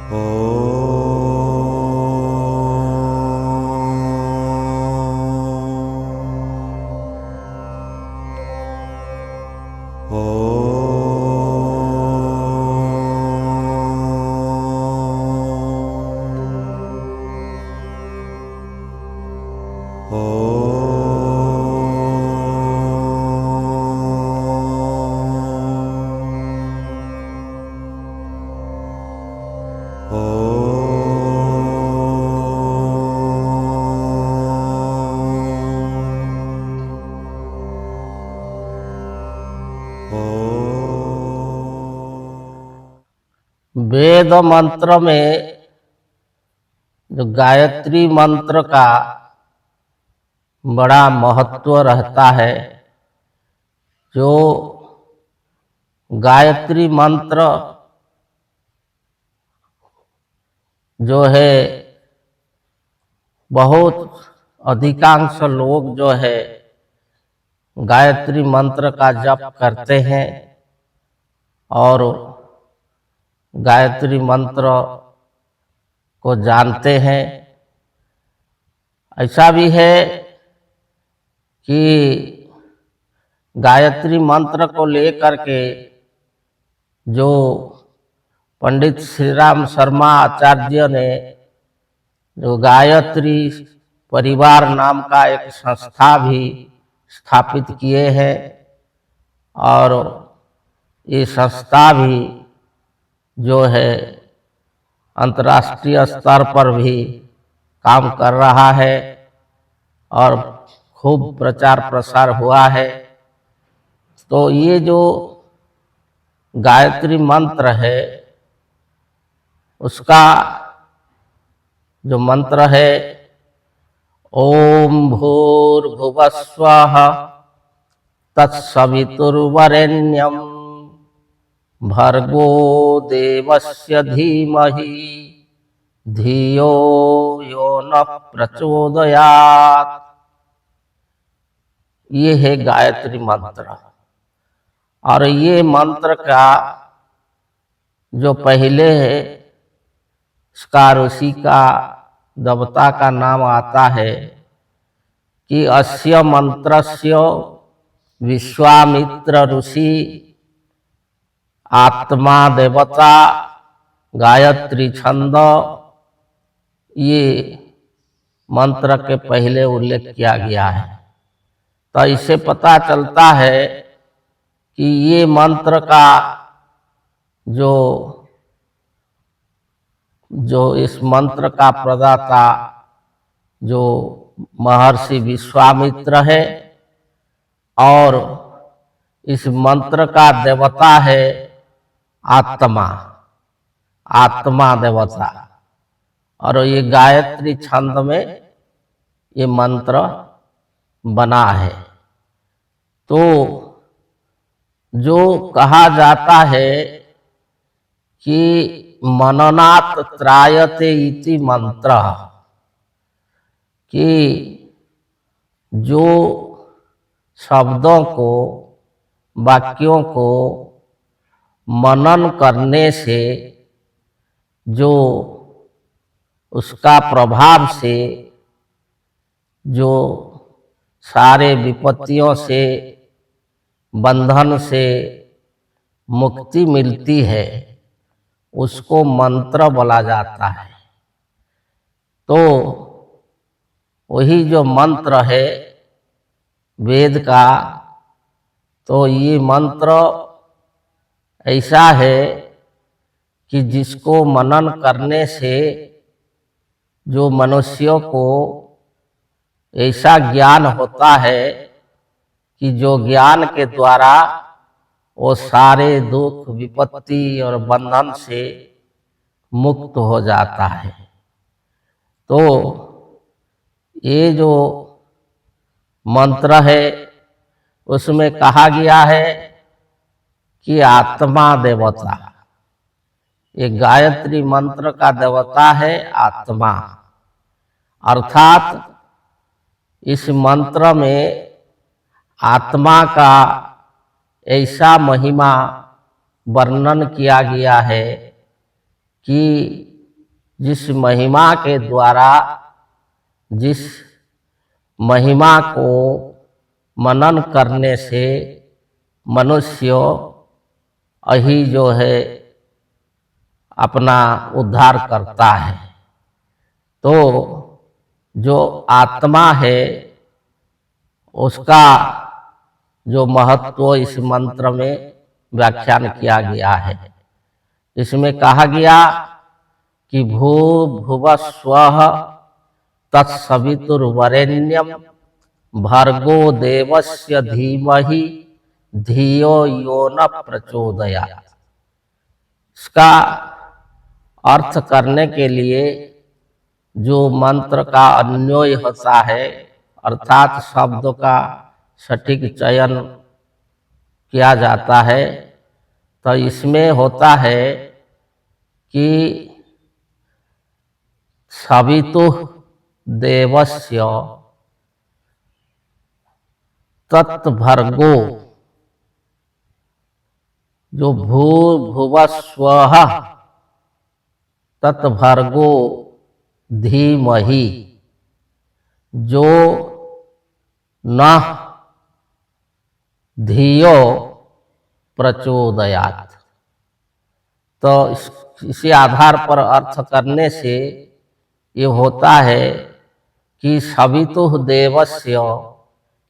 वेद मंत्र में जो गायत्री मंत्र का बड़ा महत्व रहता है। जो गायत्री मंत्र जो है बहुत अधिकांश लोग जो है गायत्री मंत्र का जप करते हैं और गायत्री मंत्र को जानते हैं। ऐसा भी है कि गायत्री मंत्र को लेकर के जो पंडित श्री राम शर्मा आचार्य ने जो गायत्री परिवार नाम का एक संस्था भी स्थापित किए हैं और ये संस्था भी जो है अंतर्राष्ट्रीय स्तर पर भी काम कर रहा है और खूब प्रचार प्रसार हुआ है। तो ये जो गायत्री मंत्र है उसका जो मंत्र है ओम भूर्भुवस्वः तत्सवितुर्वरेण्यं भर्गो देवस्य धीमहि धियो यो नः प्रचोदयात्। ये है गायत्री मंत्र। और ये मंत्र का जो पहले है इसका ऋषि का देवता का नाम आता है कि अस्य मंत्रस्य विश्वामित्र ऋषि आत्मा देवता गायत्री छंद, ये मंत्र के पहले उल्लेख किया गया है। तो इससे पता चलता है कि ये मंत्र का जो इस मंत्र का प्रदाता जो महर्षि विश्वामित्र है और इस मंत्र का देवता है आत्मा देवता। और ये गायत्री छंद में ये मंत्र बना है। तो जो कहा जाता है कि मननात् त्रायते इति मंत्र, कि जो शब्दों को वाक्यों को मनन करने से जो उसका प्रभाव से जो सारे विपत्तियों से बंधन से मुक्ति मिलती है उसको मंत्र बोला जाता है। तो वही जो मंत्र है वेद का, तो ये मंत्र ऐसा है कि जिसको मनन करने से जो मनुष्यों को ऐसा ज्ञान होता है कि जो ज्ञान के द्वारा वो सारे दुख विपत्ति और बंधन से मुक्त हो जाता है। तो ये जो मंत्र है उसमें कहा गया है कि आत्मा देवता, ये गायत्री मंत्र का देवता है आत्मा। अर्थात इस मंत्र में आत्मा का ऐसा महिमा वर्णन किया गया है कि जिस महिमा के द्वारा, जिस महिमा को मनन करने से मनुष्य यही जो है अपना उद्धार करता है। तो जो आत्मा है उसका जो महत्व इस मंत्र में व्याख्यान किया गया है। इसमें कहा गया कि भू भुव स्वः तत्सवितुर्वरेण्यम भर्गो देवस्य धीमहि धियो यो न प्रचोदयात्। इसका अर्थ करने के लिए जो मंत्र का अन्वय होता है, अर्थात शब्द का सटीक चयन किया जाता है, तो इसमें होता है कि सवितुः देवस्य तत्भर्गो, जो भू भुव स्वः तत्भर्गो धीमहि, जो न धियो प्रचोदयात्। तो इसी आधार पर अर्थ करने से ये होता है कि सवितुः देवस्य,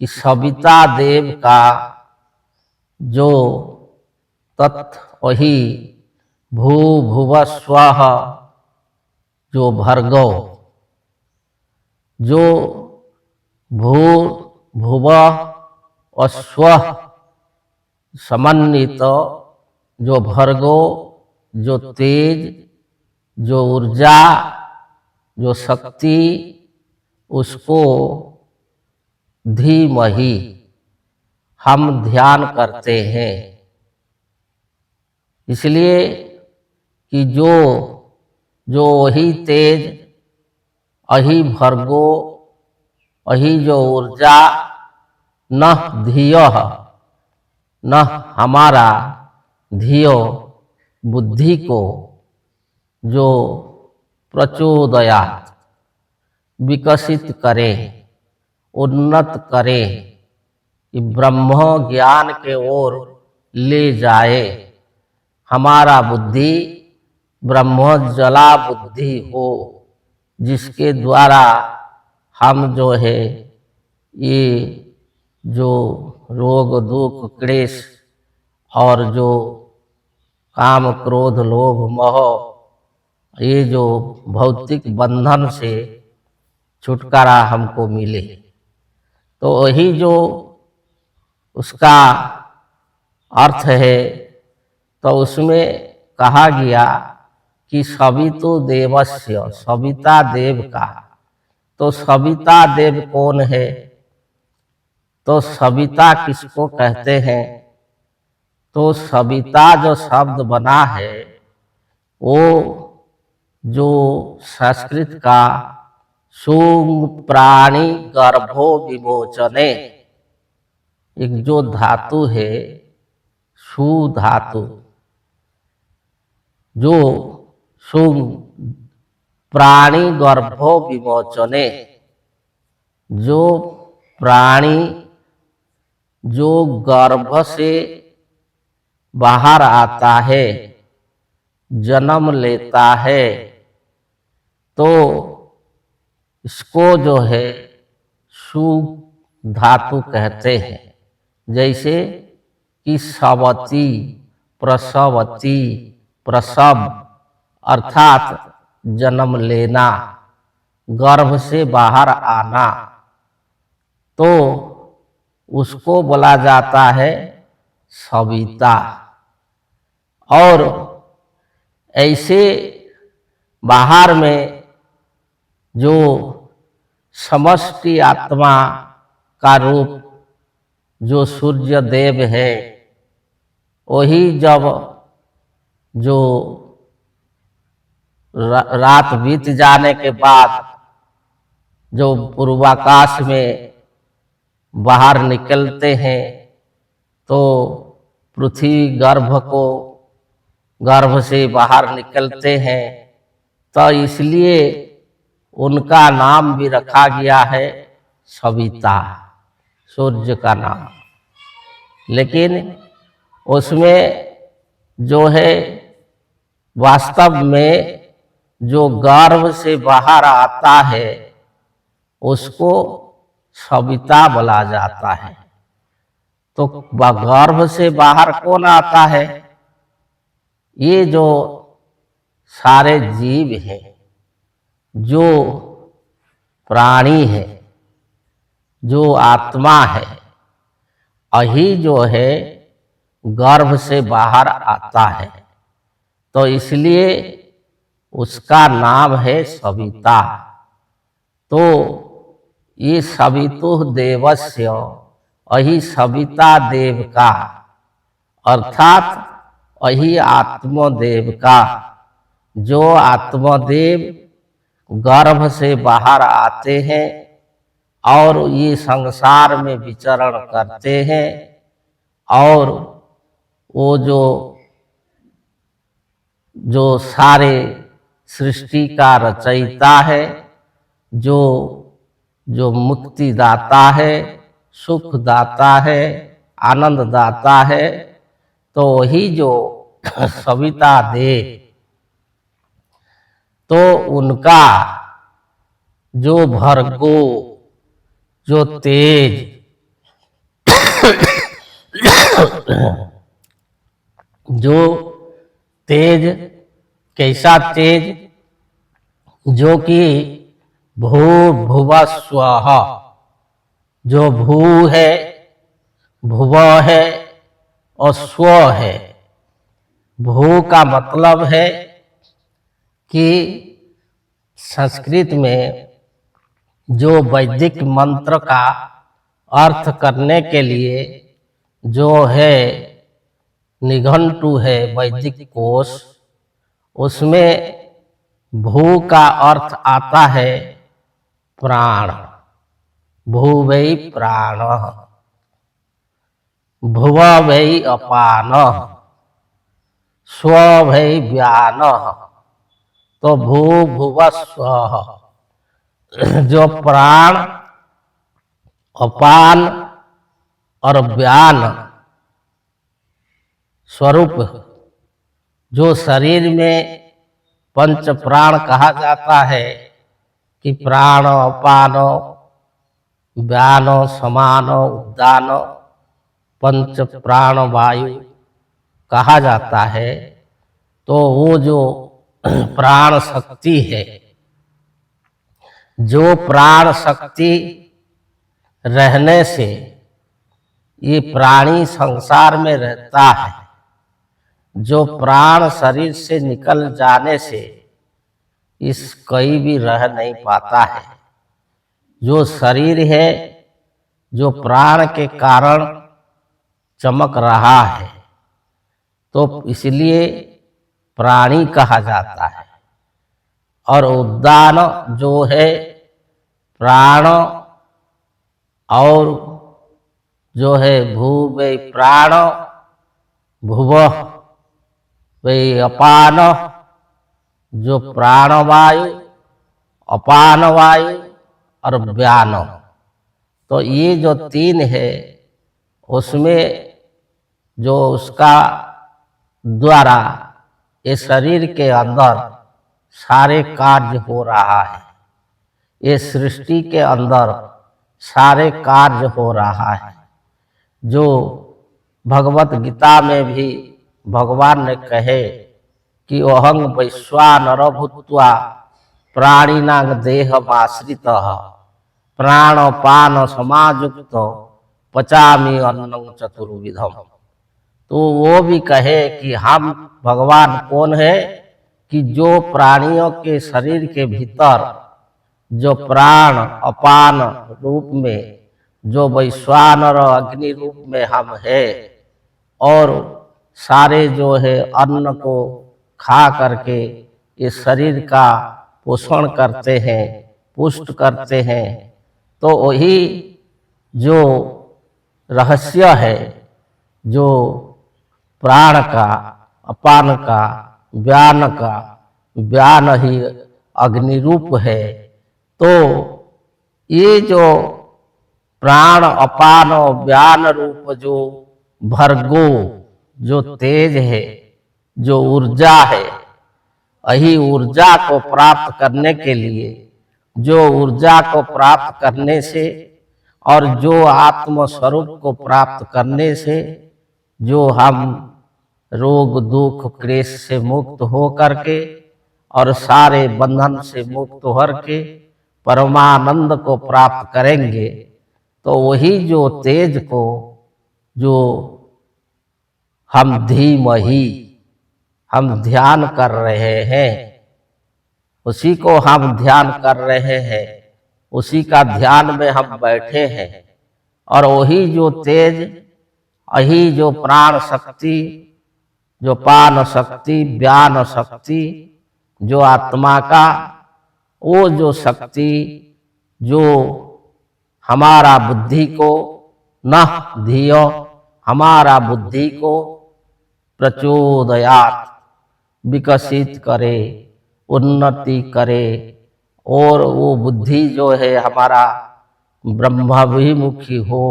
कि सविता देव का जो तत् वही भू भुव स्वः, जो भर्गो, जो भू भुव और स्वः समन्वित जो भर्गो, जो तेज, जो ऊर्जा, जो शक्ति, उसको धीमहि हम ध्यान करते हैं। इसलिए कि जो वही तेज, वही भर्गो, वही जो ऊर्जा, न धियः, न हमारा धियो बुद्धि को जो प्रचोदयात् विकसित करे, उन्नत करे, कि ब्रह्म ज्ञान के ओर ले जाए। हमारा बुद्धि ब्रह्मज्वला बुद्धि हो, जिसके द्वारा हम जो है ये जो रोग दुख क्लेश और जो काम क्रोध लोभ मोह, ये जो भौतिक बंधन से छुटकारा हमको मिले। तो वही जो उसका अर्थ है, तो उसमें कहा गया कि सवितु देवस्य, सविता देव का। तो सविता देव कौन है? तो सविता किसको कहते हैं? तो सविता जो शब्द बना है वो जो संस्कृत का सुंग प्राणी गर्भो विमोचने, एक जो धातु है सु धातु, जो सुंग प्राणी गर्भो विमोचने, जो प्राणी जो गर्भ से बाहर आता है, जन्म लेता है, तो इसको जो है सु धातु कहते हैं। जैसे कि सवती, प्रसवती, प्रसव अर्थात जन्म लेना, गर्भ से बाहर आना, तो उसको बोला जाता है सविता। और ऐसे बाहर में जो समष्टि आत्मा का रूप जो सूर्य देव है, वही जब जो रात बीत जाने के बाद जो पूर्वाकाश में बाहर निकलते हैं, तो पृथ्वी गर्भ से बाहर निकलते हैं, तो इसलिए उनका नाम भी रखा गया है सविता, सूर्य का नाम। लेकिन उसमें जो है वास्तव में जो गर्भ से बाहर आता है उसको सविता बोला जाता है। तो गर्भ से बाहर कौन आता है? ये जो सारे जीव हैं, जो प्राणी है, जो आत्मा है, यही जो है गर्भ से बाहर आता है। तो इसलिए उसका नाम है सविता। तो ये सवितुः देवस्य, यही सविता देव का अर्थात यही आत्मदेव का, जो आत्मदेव गर्भ से बाहर आते हैं और ये संसार में विचरण करते हैं, और वो जो सारे सृष्टि का रचयिता है, जो मुक्ति दाता है, सुख दाता है, आनंद दाता है, तो वही जो सविता देव, तो उनका जो भर्गो, जो तेज, जो तेज, कैसा तेज? जो कि भू भुव स्वः, जो भू है, भुव है और स्व है। भू का मतलब है कि संस्कृत में जो वैदिक मंत्र का अर्थ करने के लिए जो है निघंटु है, वैदिक कोश, उसमें भू का अर्थ आता है प्राण। भू वै प्राण, भुव वै अपान, स्व वै व्यान। तो भू भुव स्व, जो प्राण, अपान और व्यान स्वरूप, जो शरीर में पंच प्राण कहा जाता है कि प्राण, अपान, व्यान, समान, उदान, पंच प्राण वायु कहा जाता है। तो वो जो प्राण शक्ति है, जो प्राण शक्ति रहने से ये प्राणी संसार में रहता है, जो प्राण शरीर से निकल जाने से इस कहीं भी रह नहीं पाता है। जो शरीर है, जो प्राण के कारण चमक रहा है, तो इसलिए प्राणी कहा जाता है। और उद्दान जो है प्राण, और जो है भू वै प्राण, भुव वै अपान, जो प्राणवायु, अपान वायु और व्यान। तो ये जो तीन है, उसमें जो उसका द्वारा ये शरीर के अंदर सारे कार्य हो रहा है, ये सृष्टि के अंदर सारे कार्य हो रहा है। जो भगवत गीता में भी भगवान ने कहे कि अहं वैश्वानरो भूत्वा प्राणिनां देहमाश्रितः प्राणपान समायुक्त पचामि अन्नं चतुर्विधम। तो वो भी कहे कि हम भगवान कौन है कि जो प्राणियों के शरीर के भीतर जो प्राण अपान रूप में, जो वैश्वानर अग्नि रूप में हम है, और सारे जो है अन्न को खा करके इस शरीर का पोषण करते हैं, पुष्ट करते हैं। तो वही जो रहस्य है, जो प्राण का, अपान का, व्यान का, व्यान ही अग्नि रूप है। तो ये जो प्राण अपान व्यान रूप जो भर्गो जो तेज है, जो ऊर्जा है, यही ऊर्जा को प्राप्त करने के लिए, जो ऊर्जा को प्राप्त करने से और जो आत्म स्वरूप को प्राप्त करने से जो हम रोग दुख क्लेश से मुक्त हो करके और सारे बंधन से मुक्त होकर के परमानंद को प्राप्त करेंगे, तो वही जो तेज को जो हम धीमहि हम ध्यान कर रहे हैं, उसी को हम ध्यान कर रहे हैं, उसी का ध्यान में हम बैठे हैं। और वही जो तेज, यही जो प्राण शक्ति, जो पान शक्ति, व्यान शक्ति, जो आत्मा का वो जो शक्ति जो हमारा बुद्धि को न धियो, हमारा बुद्धि को प्रचोदयात विकसित करे, उन्नति करे, और वो बुद्धि जो है हमारा ब्रह्माभिमुखी हो,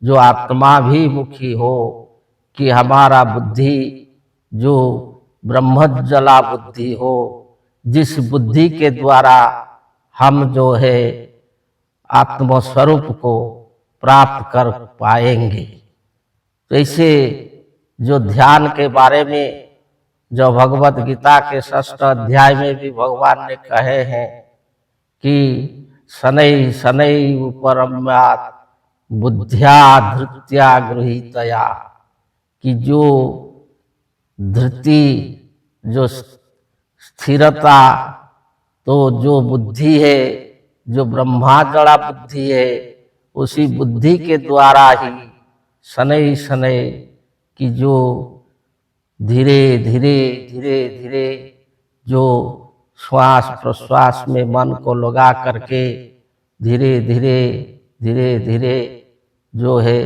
जो आत्माभिमुखी हो, कि हमारा बुद्धि जो ब्रह्मज्वला बुद्धि हो, जिस बुद्धि के द्वारा हम जो है आत्मस्वरूप को प्राप्त कर पाएंगे। तो इसे जो ध्यान के बारे में जो भगवत गीता के 6ठ अध्याय में भी भगवान ने कहे हैं कि शनै शनै परम्यात् बुद्ध्या धृत्या गृहीतया, कि जो धृति जो स्थिरता, तो जो बुद्धि है, जो ब्रह्माजड़ा बुद्धि है, उसी बुद्धि के द्वारा ही शनै शनै की जो धीरे धीरे धीरे धीरे जो श्वास प्रश्वास में मन को लगा करके धीरे धीरे धीरे धीरे जो है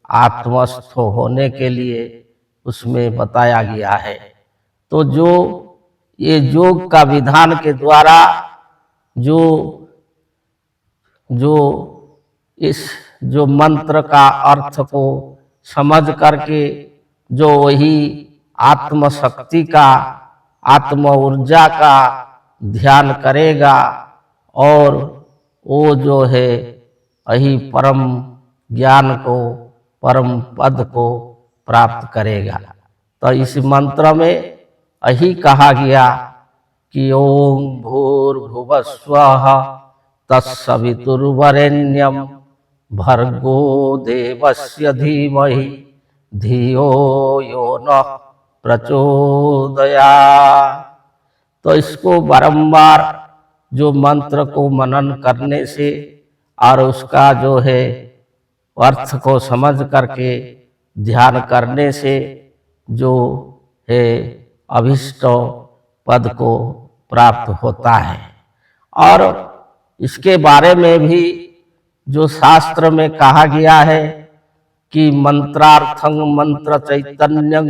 आत्मस्थ होने के लिए उसमें बताया गया है। तो जो ये योग का विधान के द्वारा जो जो इस जो मंत्र का अर्थ को समझ करके जो वही आत्म शक्ति का, आत्म ऊर्जा का ध्यान करेगा और वो जो है यही परम ज्ञान को, परम पद को प्राप्त करेगा। तो इस मंत्र में यही कहा गया कि ओम भूर्भुवस्वः तत्सवितुर्वरेण्यं भर्गो देवस्य धीमहि धियो यो नः प्रचोदयात्। तो इसको बारंबार जो मंत्र को मनन करने से और उसका जो है अर्थ को समझ करके ध्यान करने से जो है अभिष्ट पद को प्राप्त होता है। और इसके बारे में भी जो शास्त्र में कहा गया है कि मंत्रार्थं मंत्र चैतन्यं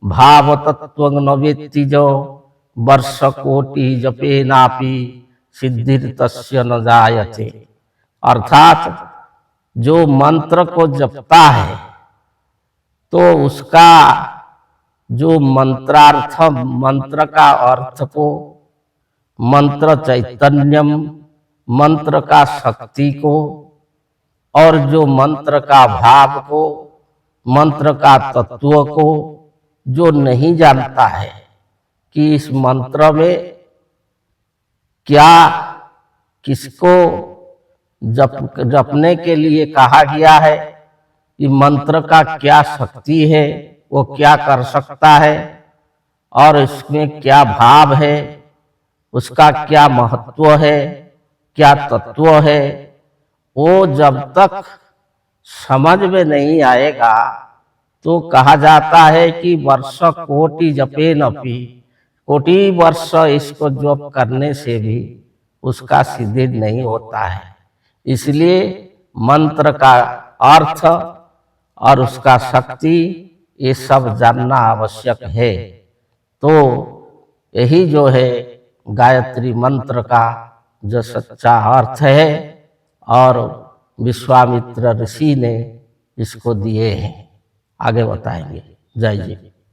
भाव तत्व न वेत्ति जो वर्ष कोटि जपेनापि सिद्धिर्तस्य न जायते। अर्थात जो मंत्र को जपता है तो उसका जो मंत्रार्थ, मंत्र का अर्थ को, मंत्र चैतन्यम, मंत्र का शक्ति को, और जो मंत्र का भाव को, मंत्र का तत्व को जो नहीं जानता है कि इस मंत्र में क्या, किसको जपने के लिए कहा गया है, कि मंत्र का क्या शक्ति है, वो क्या कर सकता है, और इसमें क्या भाव है, उसका क्या महत्व है, क्या तत्व है, वो जब तक समझ में नहीं आएगा तो कहा जाता है कि वर्ष कोटि जपेनपि, कोटि वर्ष इसको जप करने से भी उसका सिद्धि नहीं होता है। इसलिए मंत्र का अर्थ और उसका शक्ति ये सब जानना आवश्यक है। तो यही जो है गायत्री मंत्र का जो सच्चा अर्थ है और विश्वामित्र ऋषि ने इसको दिए हैं। आगे बताएंगे। जय जी।